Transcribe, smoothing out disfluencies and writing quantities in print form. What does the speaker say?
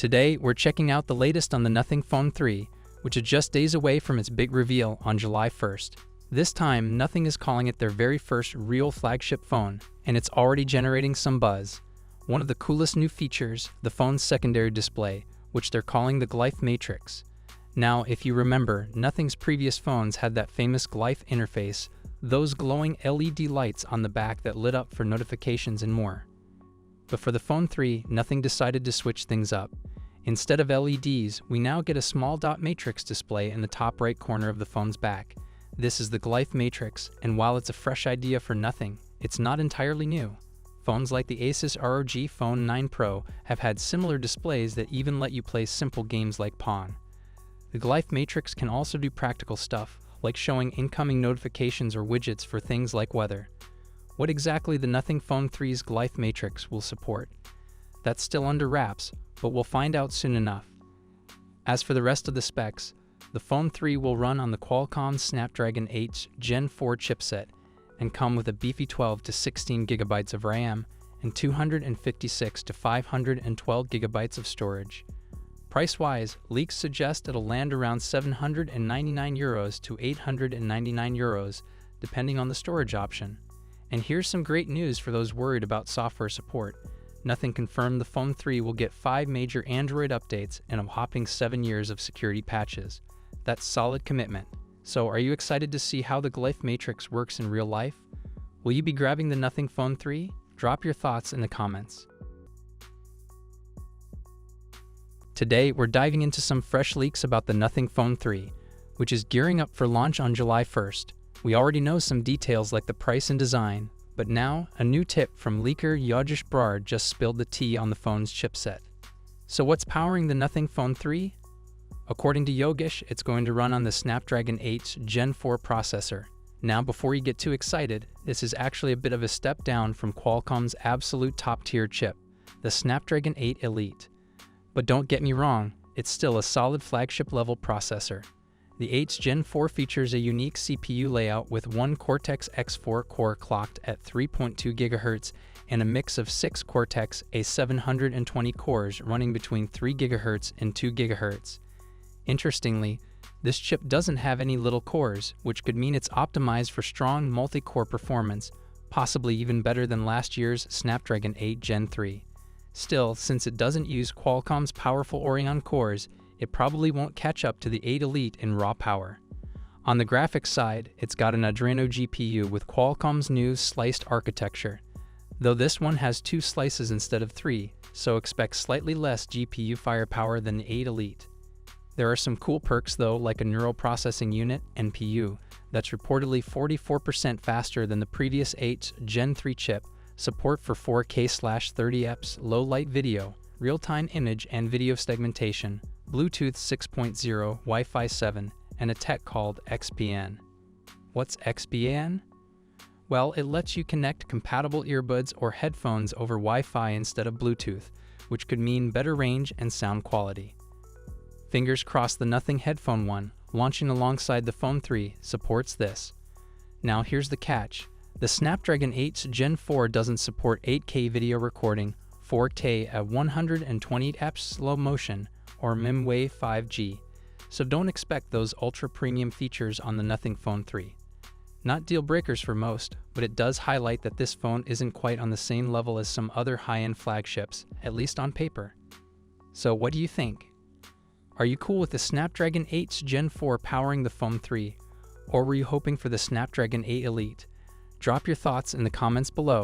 Today, we're checking out the latest on the Nothing Phone 3, which is just days away from its big reveal on July 1st. This time, Nothing is calling it their very first real flagship phone, and it's already generating some buzz. One of the coolest new features, the phone's secondary display, which they're calling the Glyph Matrix. Now, if you remember, Nothing's previous phones had that famous Glyph interface, those glowing LED lights on the back that lit up for notifications and more. But for the Phone 3, Nothing decided to switch things up. Instead of LEDs, we now get a small dot matrix display in the top right corner of the phone's back. This is the Glyph Matrix, and while it's a fresh idea for Nothing, it's not entirely new. Phones like the Asus ROG Phone 9 Pro have had similar displays that even let you play simple games like Pong. The Glyph Matrix can also do practical stuff, like showing incoming notifications or widgets for things like weather. What exactly the Nothing Phone 3's Glyph Matrix will support? That's still under wraps, but we'll find out soon enough. As for the rest of the specs, the Phone 3 will run on the Qualcomm Snapdragon 8 Gen 4 chipset and come with a beefy 12 to 16 GB of RAM and 256 to 512 GB of storage. Price-wise, leaks suggest it'll land around €799 to €899, depending on the storage option. And here's some great news for those worried about software support. Nothing confirmed the Phone 3 will get 5 major Android updates and a whopping 7 years of security patches. That's solid commitment. So are you excited to see how the Glyph Matrix works in real life? Will you be grabbing the Nothing Phone 3? Drop your thoughts in the comments. Today, we're diving into some fresh leaks about the Nothing Phone 3, which is gearing up for launch on July 1st. We already know some details like the price and design, but now, a new tip from leaker Yogesh Brard just spilled the tea on the phone's chipset. So what's powering the Nothing Phone 3? According to Yogesh, it's going to run on the Snapdragon 8 Gen 4 processor. Now, before you get too excited, this is actually a bit of a step down from Qualcomm's absolute top-tier chip, the Snapdragon 8 Elite. But don't get me wrong, it's still a solid flagship-level processor. The 8's Gen 4 features a unique CPU layout with one Cortex X4 core clocked at 3.2 GHz and a mix of 6 Cortex A720 cores running between 3 GHz and 2 GHz. Interestingly, this chip doesn't have any little cores, which could mean it's optimized for strong multi-core performance, possibly even better than last year's Snapdragon 8 Gen 3. Still, since it doesn't use Qualcomm's powerful Orion cores, it probably won't catch up to the 8 Elite in raw power. On the graphics side, it's got an Adreno GPU with Qualcomm's new sliced architecture, though this one has 2 slices instead of 3, so expect slightly less GPU firepower than the 8 Elite. There are some cool perks though, like a neural processing unit, NPU, that's reportedly 44% faster than the previous 8's Gen 3 chip, support for 4K/30fps low-light video, real-time image and video segmentation, Bluetooth 6.0, Wi-Fi 7, and a tech called XPN. What's XPN? Well, it lets you connect compatible earbuds or headphones over Wi-Fi instead of Bluetooth, which could mean better range and sound quality. Fingers crossed the Nothing Headphone 1, launching alongside the Phone 3, supports this. Now here's the catch. The Snapdragon 8's Gen 4 doesn't support 8K video recording, 4K at 120fps slow motion, or MIMWave 5G, so don't expect those ultra-premium features on the Nothing Phone 3. Not deal breakers for most, but it does highlight that this phone isn't quite on the same level as some other high-end flagships, at least on paper. So what do you think? Are you cool with the Snapdragon 8's Gen 4 powering the Phone 3, or were you hoping for the Snapdragon 8 Elite? Drop your thoughts in the comments below.